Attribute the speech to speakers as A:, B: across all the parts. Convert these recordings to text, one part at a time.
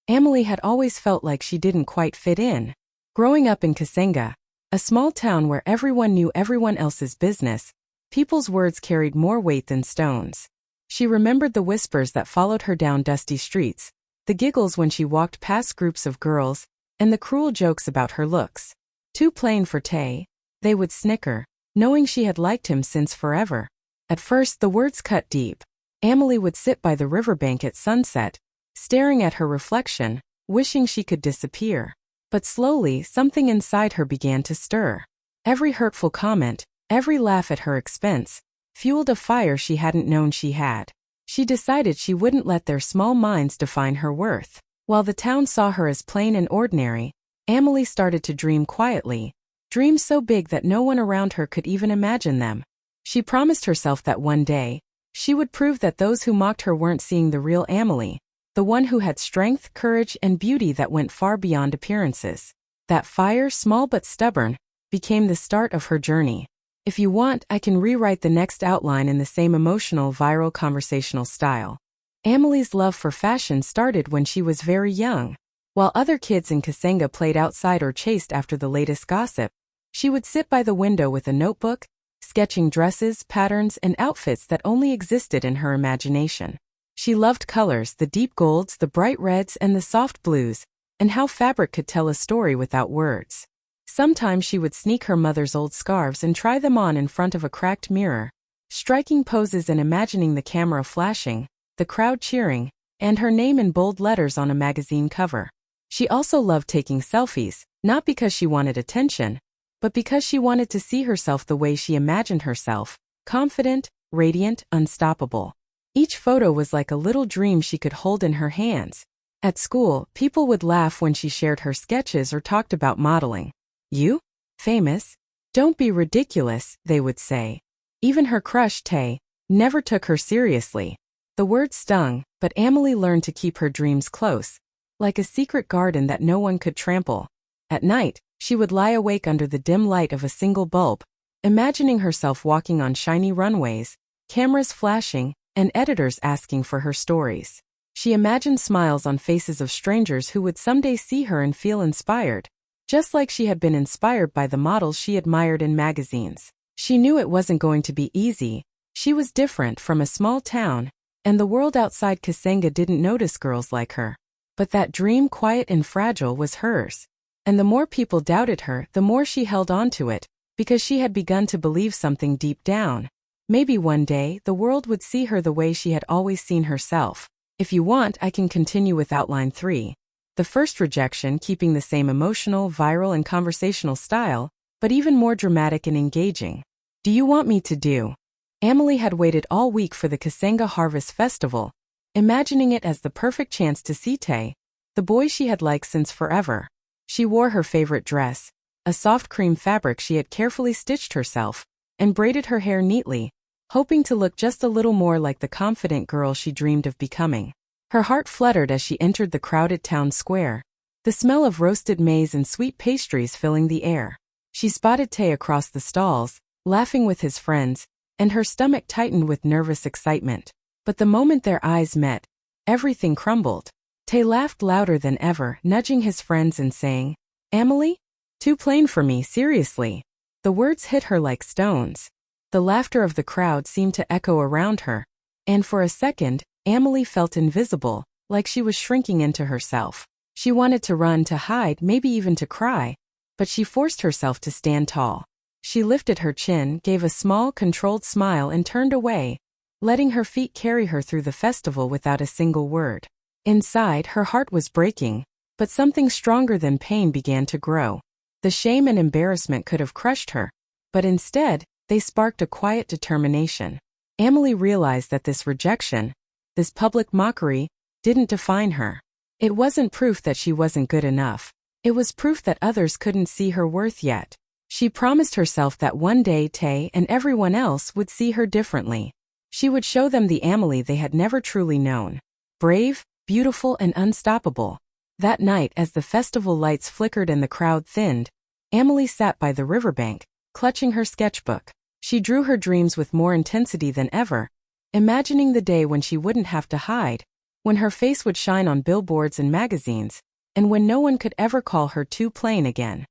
A: Emily had always felt like she didn't quite fit in. Growing up in Kasenga, a small town where everyone knew everyone else's business, people's words carried more weight than stones. She remembered the whispers that followed her down dusty streets, the giggles when she walked past groups of girls, and the cruel jokes about her looks. Too plain for Tay, they would snicker, knowing she had liked him since forever. At first the words cut deep. Emily would sit by the riverbank at sunset, staring at her reflection, wishing she could disappear. But slowly something inside her began to stir. Every hurtful comment, every laugh at her expense, fueled a fire she hadn't known she had. She decided she wouldn't let their small minds define her worth. While the town saw her as plain and ordinary, Emily started to dream quietly, dreams so big that no one around her could even imagine them. She promised herself that one day, she would prove that those who mocked her weren't seeing the real Emily, the one who had strength, courage, and beauty that went far beyond appearances. That fire, small but stubborn, became the start of her journey. If you want, I can rewrite the next outline in the same emotional, viral conversational style. Emily's love for fashion started when she was very young. While other kids in Kasenga played outside or chased after the latest gossip, she would sit by the window with a notebook, sketching dresses, patterns, and outfits that only existed in her imagination. She loved colors, the deep golds, the bright reds, and the soft blues, and how fabric could tell a story without words. Sometimes she would sneak her mother's old scarves and try them on in front of a cracked mirror, striking poses and imagining the camera flashing, the crowd cheering, and her name in bold letters on a magazine cover. She also loved taking selfies, not because she wanted attention, but because she wanted to see herself the way she imagined herself, confident, radiant, unstoppable. Each photo was like a little dream she could hold in her hands. At school, people would laugh when she shared her sketches or talked about modeling. "You? Famous? Don't be ridiculous," they would say. Even her crush, Tay, never took her seriously. The words stung, but Emily learned to keep her dreams close, like a secret garden that no one could trample. At night, she would lie awake under the dim light of a single bulb, imagining herself walking on shiny runways, cameras flashing, and editors asking for her stories. She imagined smiles on faces of strangers who would someday see her and feel inspired, just like she had been inspired by the models she admired in magazines. She knew it wasn't going to be easy. She was different from a small town, and the world outside Kasenga didn't notice girls like her. But that dream, quiet and fragile, was hers. And the more people doubted her, the more she held on to it, because she had begun to believe something deep down. Maybe one day, the world would see her the way she had always seen herself. If you want, I can continue with outline 3. The first rejection, keeping the same emotional, viral, and conversational style, but even more dramatic and engaging. Do you want me to do? Emily had waited all week for the Kasenga Harvest Festival, imagining it as the perfect chance to see Tay, the boy she had liked since forever. She wore her favorite dress, a soft cream fabric she had carefully stitched herself, and braided her hair neatly, hoping to look just a little more like the confident girl she dreamed of becoming. Her heart fluttered as she entered the crowded town square, the smell of roasted maize and sweet pastries filling the air. She spotted Tay across the stalls, laughing with his friends, and her stomach tightened with nervous excitement. But the moment their eyes met, everything crumbled. Tay laughed louder than ever, nudging his friends and saying, "Emily? Too plain for me, seriously." The words hit her like stones. The laughter of the crowd seemed to echo around her, and for a second, Emily felt invisible, like she was shrinking into herself. She wanted to run, to hide, maybe even to cry, but she forced herself to stand tall. She lifted her chin, gave a small, controlled smile and turned away, letting her feet carry her through the festival without a single word. Inside, her heart was breaking, but something stronger than pain began to grow. The shame and embarrassment could have crushed her, but instead, they sparked a quiet determination. Emily realized that this rejection, this public mockery, didn't define her. It wasn't proof that she wasn't good enough. It was proof that others couldn't see her worth yet. She promised herself that one day Tay and everyone else would see her differently. She would show them the Emily they had never truly known. Brave, beautiful, and unstoppable. That night, as the festival lights flickered and the crowd thinned, Emily sat by the riverbank, clutching her sketchbook. She drew her dreams with more intensity than ever, imagining the day when she wouldn't have to hide, when her face would shine on billboards and magazines, and when no one could ever call her too plain again.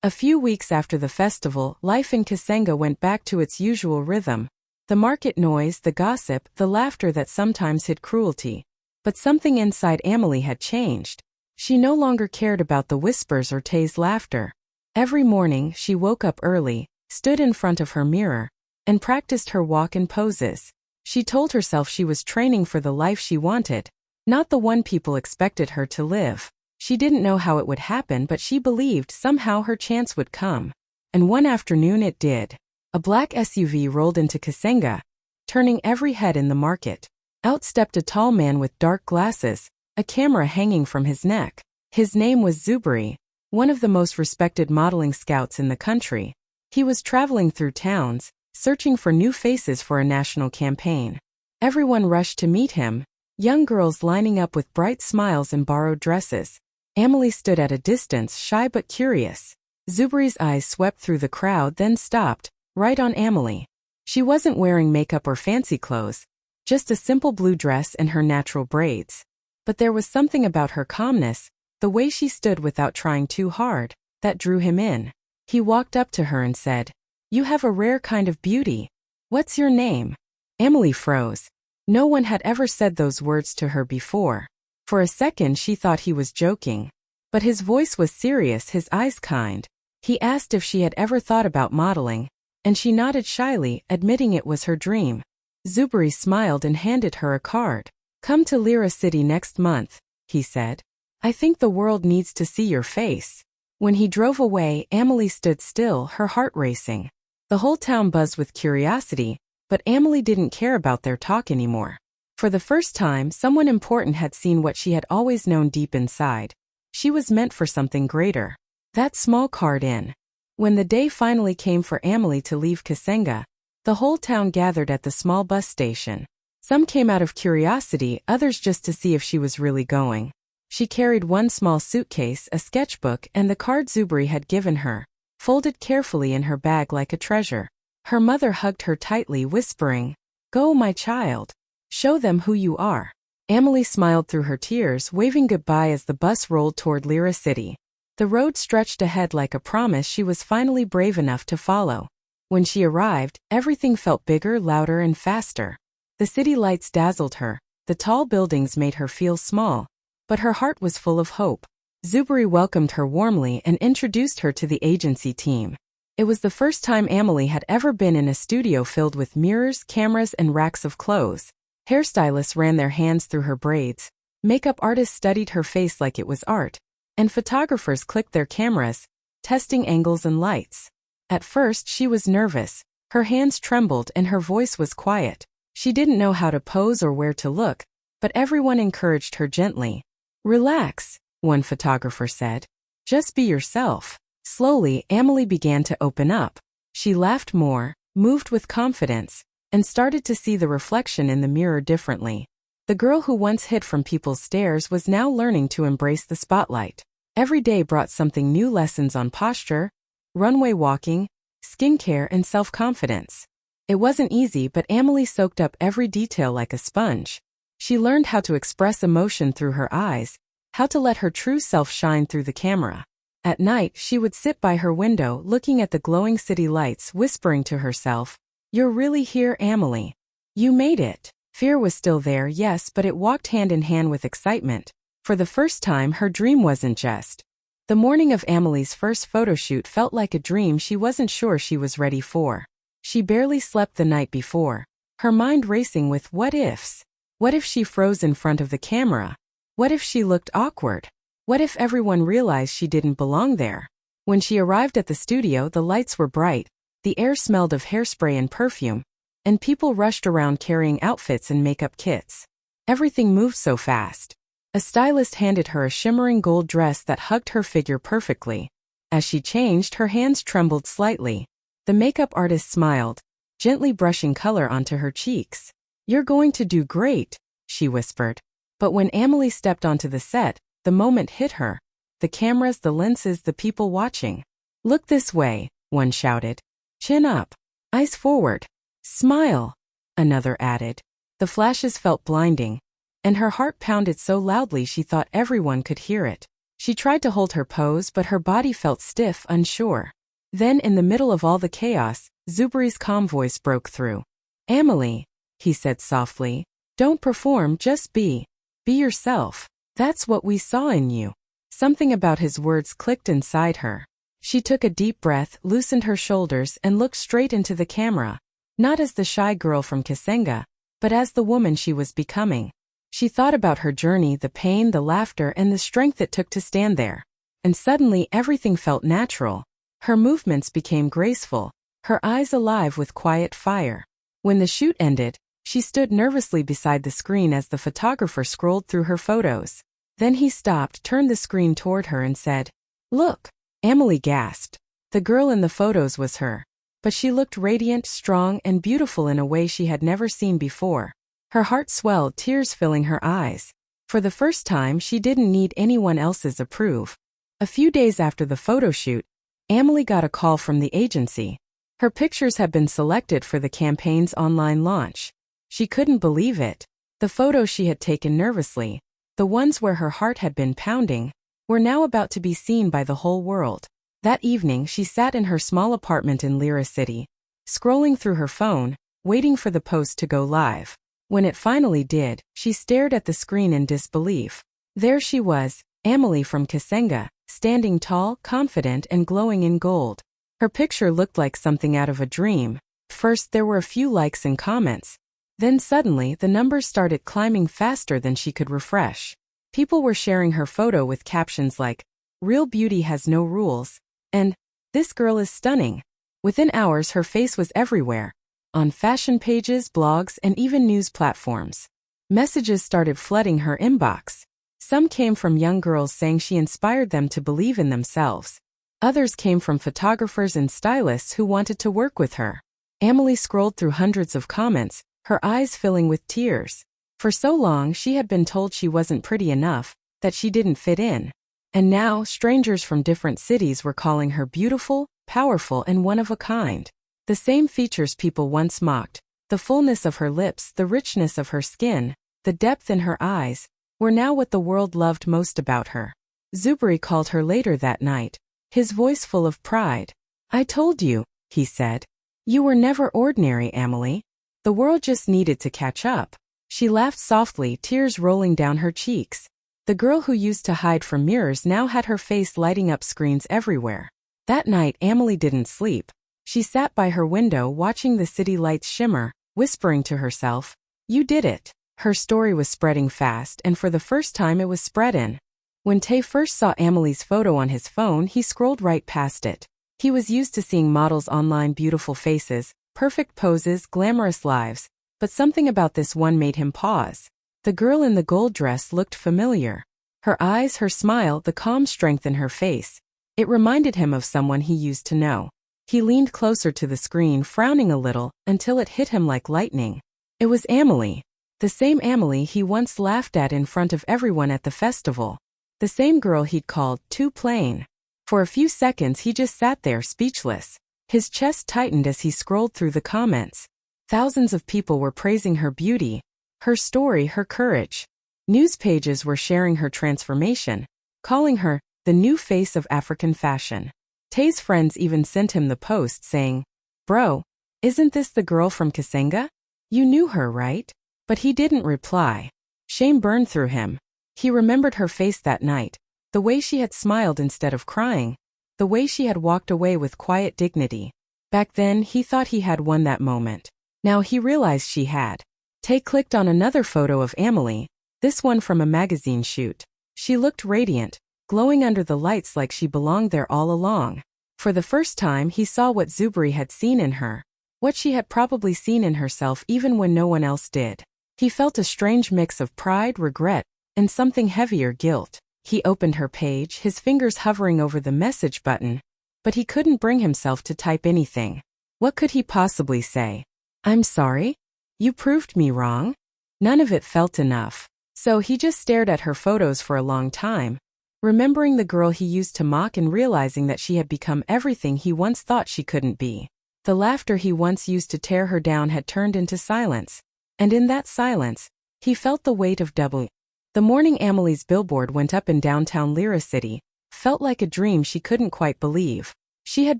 A: A few weeks after the festival, life in Kasenga went back to its usual rhythm. The market noise, the gossip, the laughter that sometimes hid cruelty. But something inside Amelie had changed. She no longer cared about the whispers or Tay's laughter. Every morning, she woke up early, stood in front of her mirror, and practiced her walk and poses. She told herself she was training for the life she wanted, not the one people expected her to live. She didn't know how it would happen, but she believed somehow her chance would come. And one afternoon it did. A black SUV rolled into Kasenga, turning every head in the market. Out stepped a tall man with dark glasses, a camera hanging from his neck. His name was Zuberi, one of the most respected modeling scouts in the country. He was traveling through towns, searching for new faces for a national campaign. Everyone rushed to meet him, young girls lining up with bright smiles and borrowed dresses. Amelie stood at a distance, shy but curious. Zuberi's eyes swept through the crowd, then stopped, right on Amelie. She wasn't wearing makeup or fancy clothes, just a simple blue dress and her natural braids. But there was something about her calmness, the way she stood without trying too hard, that drew him in. He walked up to her and said, "You have a rare kind of beauty. What's your name?" Amelie froze. No one had ever said those words to her before. For a second she thought he was joking. But his voice was serious, his eyes kind. He asked if she had ever thought about modeling, and she nodded shyly, admitting it was her dream. Zuberi smiled and handed her a card. "Come to Lira City next month," he said. "I think the world needs to see your face." When he drove away, Amelie stood still, her heart racing. The whole town buzzed with curiosity, but Amelie didn't care about their talk anymore. For the first time, someone important had seen what she had always known deep inside. She was meant for something greater. That small card in. When the day finally came for Amelie to leave Kasenga, the whole town gathered at the small bus station. Some came out of curiosity, others just to see if she was really going. She carried one small suitcase, a sketchbook, and the card Zuberi had given her, folded carefully in her bag like a treasure. Her mother hugged her tightly, whispering, "Go, my child. Show them who you are." Amelie smiled through her tears, waving goodbye as the bus rolled toward Lira City. The road stretched ahead like a promise she was finally brave enough to follow. When she arrived, everything felt bigger, louder, and faster. The city lights dazzled her, the tall buildings made her feel small, but her heart was full of hope. Zuberi welcomed her warmly and introduced her to the agency team. It was the first time Amelie had ever been in a studio filled with mirrors, cameras, and racks of clothes. Hairstylists ran their hands through her braids, makeup artists studied her face like it was art, and photographers clicked their cameras, testing angles and lights. At first she was nervous, her hands trembled and her voice was quiet. She didn't know how to pose or where to look, but everyone encouraged her gently. "Relax," one photographer said. "Just be yourself." Slowly, Amelie began to open up. She laughed more, moved with confidence, and started to see the reflection in the mirror differently. The girl who once hid from people's stares was now learning to embrace the spotlight. Every day brought something new: lessons on posture, runway walking, skincare, and self-confidence. It wasn't easy, but Amelie soaked up every detail like a sponge. She learned how to express emotion through her eyes, how to let her true self shine through the camera. At night, she would sit by her window looking at the glowing city lights, whispering to herself, "You're really here, Amelie. You made it." Fear was still there, yes, but it walked hand in hand with excitement. For the first time, her dream wasn't just. The morning of Amelie's first photo shoot felt like a dream she wasn't sure she was ready for. She barely slept the night before, her mind racing with what ifs. What if she froze in front of the camera? What if she looked awkward? What if everyone realized she didn't belong there? When she arrived at the studio, the lights were bright, the air smelled of hairspray and perfume, and people rushed around carrying outfits and makeup kits. Everything moved so fast. A stylist handed her a shimmering gold dress that hugged her figure perfectly. As she changed, her hands trembled slightly. The makeup artist smiled, gently brushing color onto her cheeks. "You're going to do great," she whispered. But when Amelie stepped onto the set, the moment hit her. The cameras, the lenses, the people watching. "Look this way," one shouted. "Chin up. Eyes forward. Smile," another added. The flashes felt blinding. and her heart pounded so loudly she thought everyone could hear it. She tried to hold her pose, but her body felt stiff, unsure. Then, in the middle of all the chaos, Zuberi's calm voice broke through. "Emily," he said softly, "don't perform, just be. Be yourself. That's what we saw in you." Something about his words clicked inside her. She took a deep breath, loosened her shoulders, and looked straight into the camera, not as the shy girl from Kasenga, but as the woman she was becoming. She thought about her journey, the pain, the laughter, and the strength it took to stand there. And suddenly everything felt natural. Her movements became graceful, her eyes alive with quiet fire. When the shoot ended, she stood nervously beside the screen as the photographer scrolled through her photos. Then he stopped, turned the screen toward her and said, "Look." Emily gasped. The girl in the photos was her. But she looked radiant, strong, and beautiful in a way she had never seen before. Her heart swelled, tears filling her eyes. For the first time, she didn't need anyone else's approval. A few days after the photo shoot, Emily got a call from the agency. Her pictures had been selected for the campaign's online launch. She couldn't believe it. The photos she had taken nervously, the ones where her heart had been pounding, were now about to be seen by the whole world. That evening, she sat in her small apartment in Lira City, scrolling through her phone, waiting for the post to go live. When it finally did, she stared at the screen in disbelief. There she was, Emily from Kasenga, standing tall, confident, and glowing in gold. Her picture looked like something out of a dream. First, there were a few likes and comments. Then suddenly, the numbers started climbing faster than she could refresh. People were sharing her photo with captions like, "Real beauty has no rules," and "This girl is stunning." Within hours, her face was everywhere, on fashion pages, blogs, and even news platforms. Messages started flooding her inbox. Some came from young girls saying she inspired them to believe in themselves. Others came from photographers and stylists who wanted to work with her. Emily scrolled through hundreds of comments, her eyes filling with tears. For so long, she had been told she wasn't pretty enough, that she didn't fit in. And now, strangers from different cities were calling her beautiful, powerful, and one of a kind. The same features people once mocked, the fullness of her lips, the richness of her skin, the depth in her eyes, were now what the world loved most about her. Zuberi called her later that night, his voice full of pride. "I told you," he said. "You were never ordinary, Emily. The world just needed to catch up." She laughed softly, tears rolling down her cheeks. The girl who used to hide from mirrors now had her face lighting up screens everywhere. That night, Emily didn't sleep. She sat by her window watching the city lights shimmer, whispering to herself, "You did it." Her story was spreading fast, and for the first time it was spreading. When Tay first saw Emily's photo on his phone, he scrolled right past it. He was used to seeing models online, beautiful faces, perfect poses, glamorous lives, but something about this one made him pause. The girl in the gold dress looked familiar. Her eyes, her smile, the calm strength in her face. It reminded him of someone he used to know. He leaned closer to the screen, frowning a little, until it hit him like lightning. It was Emily. The same Emily he once laughed at in front of everyone at the festival. The same girl he'd called too plain. For a few seconds he just sat there speechless. His chest tightened as he scrolled through the comments. Thousands of people were praising her beauty, her story, her courage. News pages were sharing her transformation, calling her the new face of African fashion. Tay's friends even sent him the post saying, "Bro, isn't this the girl from Kasenga? You knew her, right?" But he didn't reply. Shame burned through him. He remembered her face that night, the way she had smiled instead of crying, the way she had walked away with quiet dignity. Back then, he thought he had won that moment. Now he realized she had. Tay clicked on another photo of Emily, this one from a magazine shoot. She looked radiant, glowing under the lights like she belonged there all along. For the first time, he saw what Zuberi had seen in her, what she had probably seen in herself even when no one else did. He felt a strange mix of pride, regret, and something heavier, guilt. He opened her page, his fingers hovering over the message button, but he couldn't bring himself to type anything. What could he possibly say? "I'm sorry? You proved me wrong?" None of it felt enough. So he just stared at her photos for a long time, remembering the girl he used to mock and realizing that she had become everything he once thought she couldn't be. The laughter he once used to tear her down had turned into silence. And in that silence, He felt the weight of double. The morning Amelie's billboard went up in downtown Lira City felt like a dream she couldn't quite believe. She had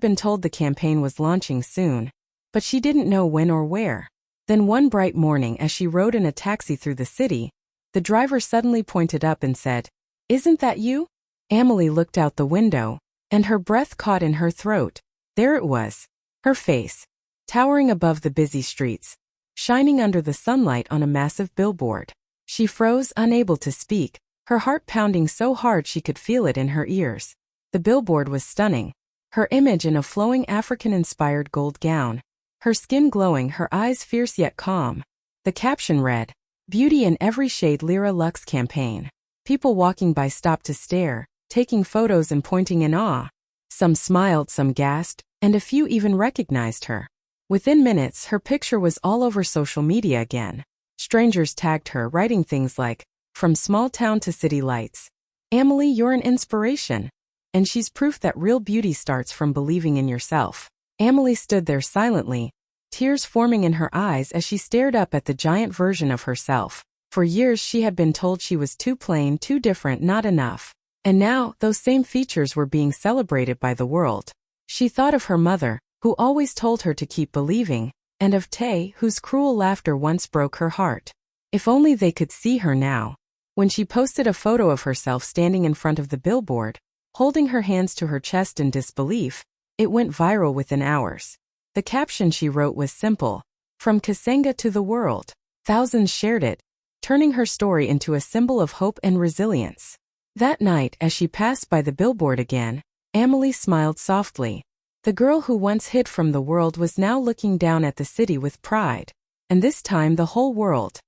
A: been told the campaign was launching soon, but she didn't know when or where. Then one bright morning as she rode in a taxi through the city, the driver suddenly pointed up and said, "Isn't that you?" Amelie looked out the window, and her breath caught in her throat. There it was, her face, towering above the busy streets, shining under the sunlight on a massive billboard. She froze, unable to speak, her heart pounding so hard she could feel it in her ears. The billboard was stunning, her image in a flowing African-inspired gold gown, her skin glowing, her eyes fierce yet calm. The caption read, "Beauty in every shade, Lira Luxe campaign." People walking by stopped to stare, taking photos and pointing in awe. Some smiled, some gasped, and a few even recognized her. Within minutes, her picture was all over social media again. Strangers tagged her, writing things like, "From small town to city lights. Amelie, you're an inspiration. And she's proof that real beauty starts from believing in yourself." Amelie stood there silently, tears forming in her eyes as she stared up at the giant version of herself. For years she had been told she was too plain, too different, not enough. And now, those same features were being celebrated by the world. She thought of her mother, who always told her to keep believing, and of Tay, whose cruel laughter once broke her heart. If only they could see her now. When she posted a photo of herself standing in front of the billboard, holding her hands to her chest in disbelief, it went viral within hours. The caption she wrote was simple, "From Kasenga to the world." Thousands shared it, turning her story into a symbol of hope and resilience. That night, as she passed by the billboard again, Amelie smiled softly. The girl who once hid from the world was now looking down at the city with pride. And this time the whole world.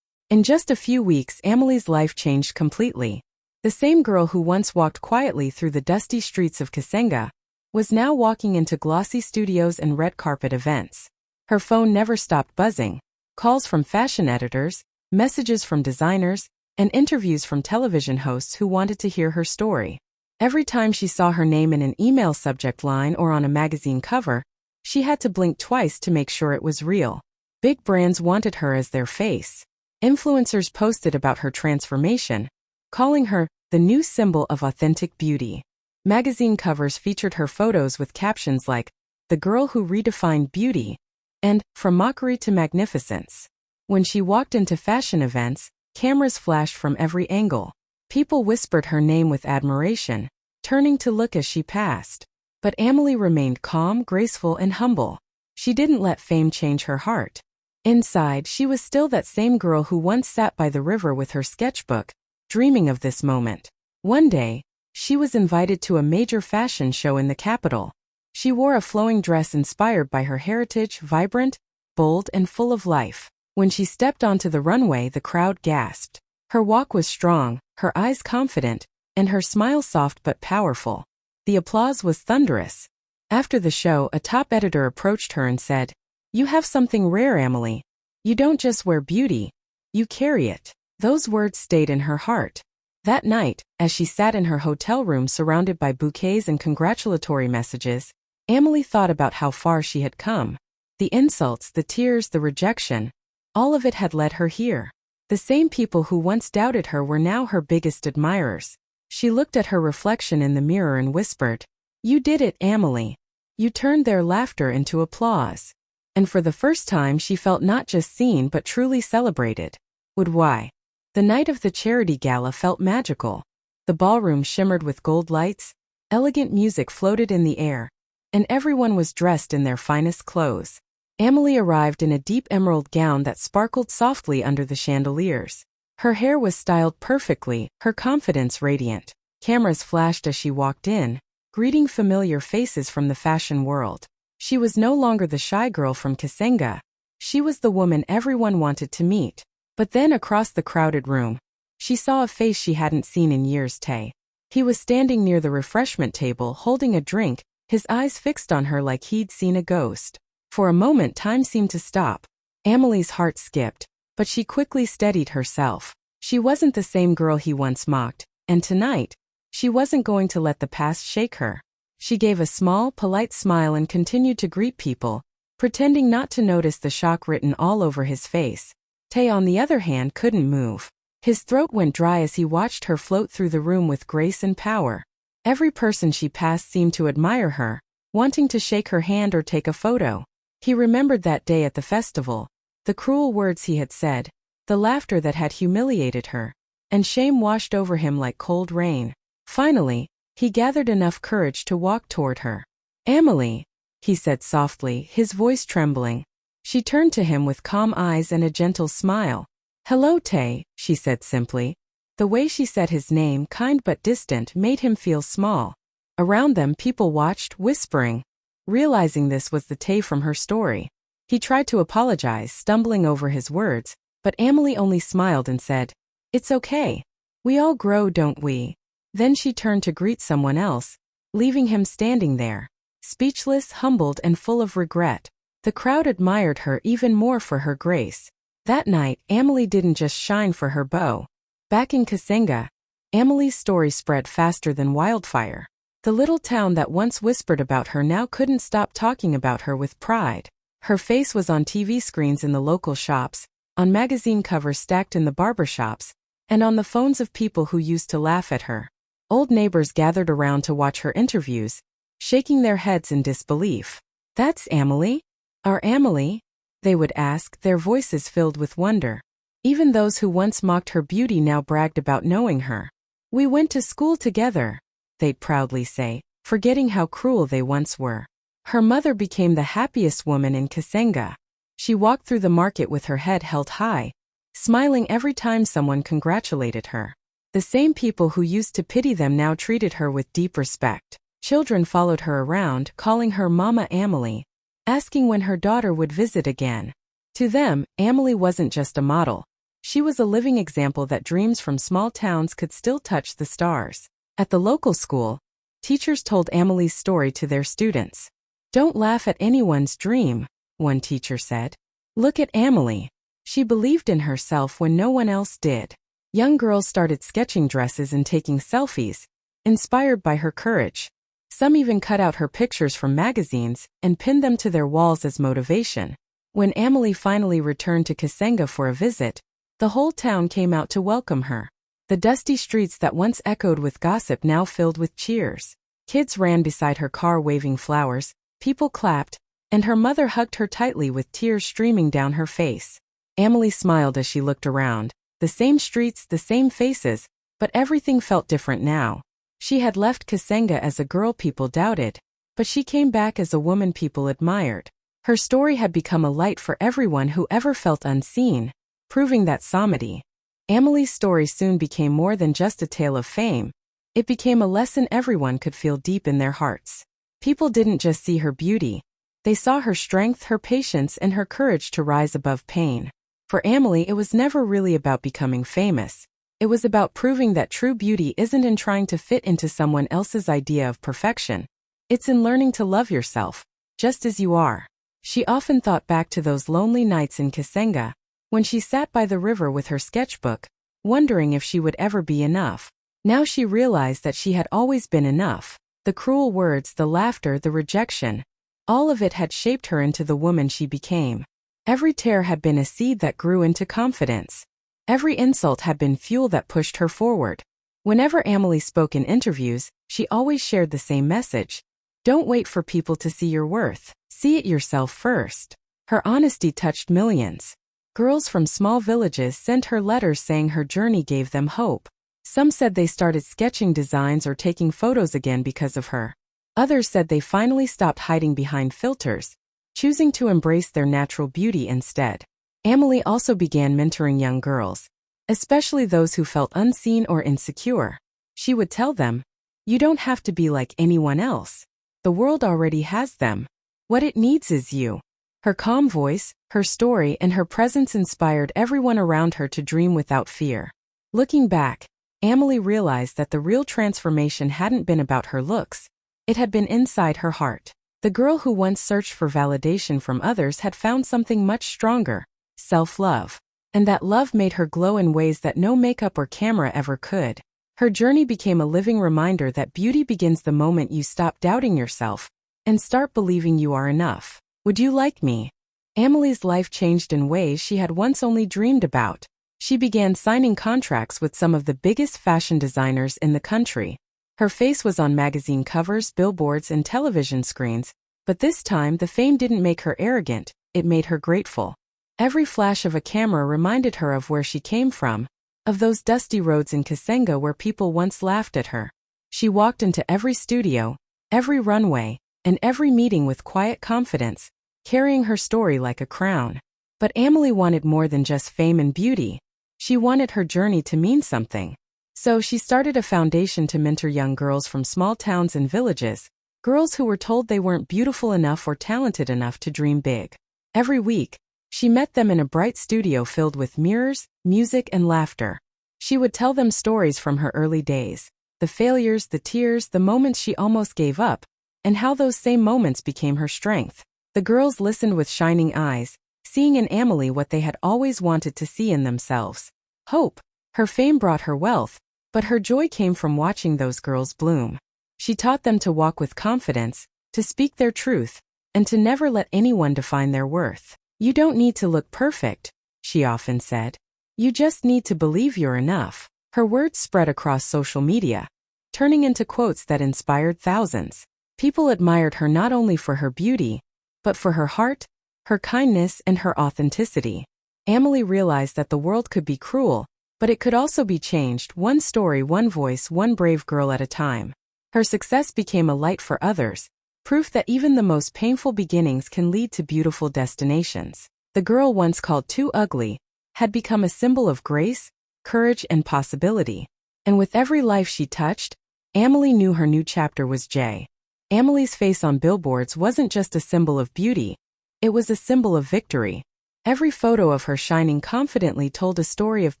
A: In just a few weeks, Amelie's life changed completely. The same girl who once walked quietly through the dusty streets of Kasenga was now walking into glossy studios and red carpet events. Her phone never stopped buzzing. Calls from fashion editors, messages from designers, and interviews from television hosts who wanted to hear her story. Every time she saw her name in an email subject line or on a magazine cover, she had to blink twice to make sure it was real. Big brands wanted her as their face. Influencers posted about her transformation, calling her the new symbol of authentic beauty. Magazine covers featured her photos with captions like, "The girl who redefined beauty," and "From mockery to magnificence." When she walked into fashion events, cameras flashed from every angle. People whispered her name with admiration, turning to look as she passed. But Amelie remained calm, graceful, and humble. She didn't let fame change her heart. Inside, she was still that same girl who once sat by the river with her sketchbook, dreaming of this moment. One day, she was invited to a major fashion show in the capital. She wore a flowing dress inspired by her heritage, vibrant, bold, and full of life. When she stepped onto the runway, the crowd gasped. Her walk was strong, her eyes confident, and her smile soft but powerful. The applause was thunderous. After the show, a top editor approached her and said, "You have something rare, Amelie. You don't just wear beauty, you carry it." Those words stayed in her heart. That night, as she sat in her hotel room surrounded by bouquets and congratulatory messages, Amelie thought about how far she had come. The insults, the tears, the rejection, all of it had led her here. The same people who once doubted her were now her biggest admirers. She looked at her reflection in the mirror and whispered, "You did it, Amelie. You turned their laughter into applause." And for the first time she felt not just seen but truly celebrated. Why? The night of the charity gala felt magical. The ballroom shimmered with gold lights, elegant music floated in the air, and everyone was dressed in their finest clothes. Amelie arrived in a deep emerald gown that sparkled softly under the chandeliers. Her hair was styled perfectly, her confidence radiant. Cameras flashed as she walked in, greeting familiar faces from the fashion world. She was no longer the shy girl from Kasenga. She was the woman everyone wanted to meet. But then across the crowded room, she saw a face she hadn't seen in years. Tay. He was standing near the refreshment table holding a drink, his eyes fixed on her like he'd seen a ghost. For a moment time seemed to stop. Amelie's heart skipped, but she quickly steadied herself. She wasn't the same girl he once mocked, and tonight, she wasn't going to let the past shake her. She gave a small, polite smile and continued to greet people, pretending not to notice the shock written all over his face. Tay, on the other hand, couldn't move. His throat went dry as he watched her float through the room with grace and power. Every person she passed seemed to admire her, wanting to shake her hand or take a photo. He remembered that day at the festival, the cruel words he had said, the laughter that had humiliated her, and shame washed over him like cold rain. Finally, he gathered enough courage to walk toward her. "Emily," he said softly, his voice trembling. She turned to him with calm eyes and a gentle smile. "Hello, Tay," she said simply. The way she said his name, kind but distant, made him feel small. Around them, people watched, whispering. Realizing this was the Tay from her story, he tried to apologize, stumbling over his words, but Emily only smiled and said, "It's okay. We all grow, don't we?" Then she turned to greet someone else, leaving him standing there, speechless, humbled, and full of regret. The crowd admired her even more for her grace. That night, Emily didn't just shine for her beau. Back in Kasenga, Emily's story spread faster than wildfire. The little town that once whispered about her now couldn't stop talking about her with pride. Her face was on TV screens in the local shops, on magazine covers stacked in the barbershops, and on the phones of people who used to laugh at her. Old neighbors gathered around to watch her interviews, shaking their heads in disbelief. "That's Emily? Our Emily?" they would ask, their voices filled with wonder. Even those who once mocked her beauty now bragged about knowing her. "We went to school together," they'd proudly say, forgetting how cruel they once were. Her mother became the happiest woman in Kasenga. She walked through the market with her head held high, smiling every time someone congratulated her. The same people who used to pity them now treated her with deep respect. Children followed her around, calling her Mama Emily, asking when her daughter would visit again. To them, Emily wasn't just a model. She was a living example that dreams from small towns could still touch the stars. At the local school, teachers told Emily's story to their students. "Don't laugh at anyone's dream," one teacher said. "Look at Emily. She believed in herself when no one else did." Young girls started sketching dresses and taking selfies, inspired by her courage. Some even cut out her pictures from magazines and pinned them to their walls as motivation. When Emily finally returned to Kasenga for a visit, the whole town came out to welcome her. The dusty streets that once echoed with gossip now filled with cheers. Kids ran beside her car waving flowers, people clapped, and her mother hugged her tightly with tears streaming down her face. Emily smiled as she looked around. The same streets, the same faces, but everything felt different now. She had left Kasenga as a girl people doubted, but she came back as a woman people admired. Her story had become a light for everyone who ever felt unseen, proving that samspedy. Emily's story soon became more than just a tale of fame. It became a lesson everyone could feel deep in their hearts. People didn't just see her beauty. They saw her strength, her patience, and her courage to rise above pain. For Emily, it was never really about becoming famous. It was about proving that true beauty isn't in trying to fit into someone else's idea of perfection. It's in learning to love yourself, just as you are. She often thought back to those lonely nights in Kasenga, when she sat by the river with her sketchbook, wondering if she would ever be enough. Now she realized that she had always been enough. The cruel words, the laughter, the rejection, all of it had shaped her into the woman she became. Every tear had been a seed that grew into confidence. Every insult had been fuel that pushed her forward. Whenever Emily spoke in interviews, she always shared the same message. Don't wait for people to see your worth. See it yourself first. Her honesty touched millions. Girls from small villages sent her letters saying her journey gave them hope. Some said they started sketching designs or taking photos again because of her. Others said they finally stopped hiding behind filters, choosing to embrace their natural beauty instead. Emily also began mentoring young girls, especially those who felt unseen or insecure. She would tell them, "You don't have to be like anyone else. The world already has them. What it needs is you." Her calm voice, her story, and her presence inspired everyone around her to dream without fear. Looking back, Emily realized that the real transformation hadn't been about her looks. It had been inside her heart. The girl who once searched for validation from others had found something much stronger: self-love. And that love made her glow in ways that no makeup or camera ever could. Her journey became a living reminder that beauty begins the moment you stop doubting yourself and start believing you are enough. Would you like me Emily's life changed in ways she had once only dreamed about. She began signing contracts with some of the biggest fashion designers in the country. Her face was on magazine covers, billboards, and television screens, but this time the fame didn't make her arrogant, it made her grateful. Every flash of a camera reminded her of where she came from, of those dusty roads in Kasenga where people once laughed at her. She walked into every studio, every runway, and every meeting with quiet confidence, carrying her story like a crown. But Emily wanted more than just fame and beauty. She wanted her journey to mean something. So she started a foundation to mentor young girls from small towns and villages, girls who were told they weren't beautiful enough or talented enough to dream big. Every week, she met them in a bright studio filled with mirrors, music, and laughter. She would tell them stories from her early days, the failures, the tears, the moments she almost gave up, and how those same moments became her strength. The girls listened with shining eyes, seeing in Emily what they had always wanted to see in themselves: hope. Her fame brought her wealth, but her joy came from watching those girls bloom. She taught them to walk with confidence, to speak their truth, and to never let anyone define their worth. "You don't need to look perfect," she often said. "You just need to believe you're enough." Her words spread across social media, turning into quotes that inspired thousands. People admired her not only for her beauty, but for her heart, her kindness, and her authenticity. Emily realized that the world could be cruel, but it could also be changed, one story, one voice, one brave girl at a time. Her success became a light for others, proof that even the most painful beginnings can lead to beautiful destinations. The girl once called too ugly had become a symbol of grace, courage, and possibility. And with every life she touched, Emily knew her new chapter was J. Emily's face on billboards wasn't just a symbol of beauty, it was a symbol of victory. Every photo of her shining confidently told a story of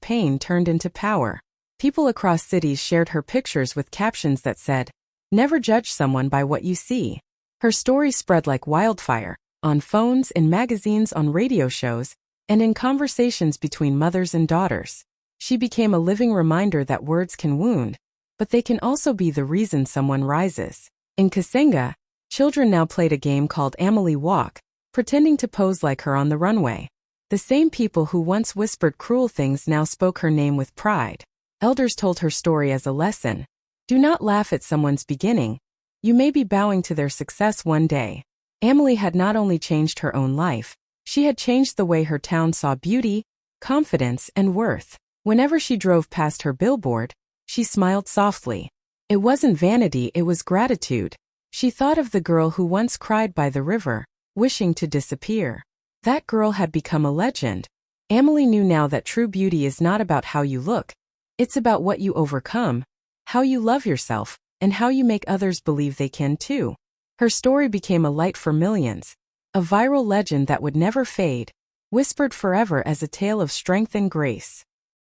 A: pain turned into power. People across cities shared her pictures with captions that said, "Never judge someone by what you see." Her story spread like wildfire, on phones, in magazines, on radio shows, and in conversations between mothers and daughters. She became a living reminder that words can wound, but they can also be the reason someone rises. In Kasenga, children now played a game called Emily Walk, pretending to pose like her on the runway. The same people who once whispered cruel things now spoke her name with pride. Elders told her story as a lesson. Do not laugh at someone's beginning. You may be bowing to their success one day. Emily had not only changed her own life, she had changed the way her town saw beauty, confidence, and worth. Whenever she drove past her billboard, she smiled softly. It wasn't vanity, it was gratitude. She thought of the girl who once cried by the river, wishing to disappear. That girl had become a legend. Emily knew now that true beauty is not about how you look. It's about what you overcome, how you love yourself, and how you make others believe they can too. Her story became a light for millions, a viral legend that would never fade, whispered forever as a tale of strength and grace.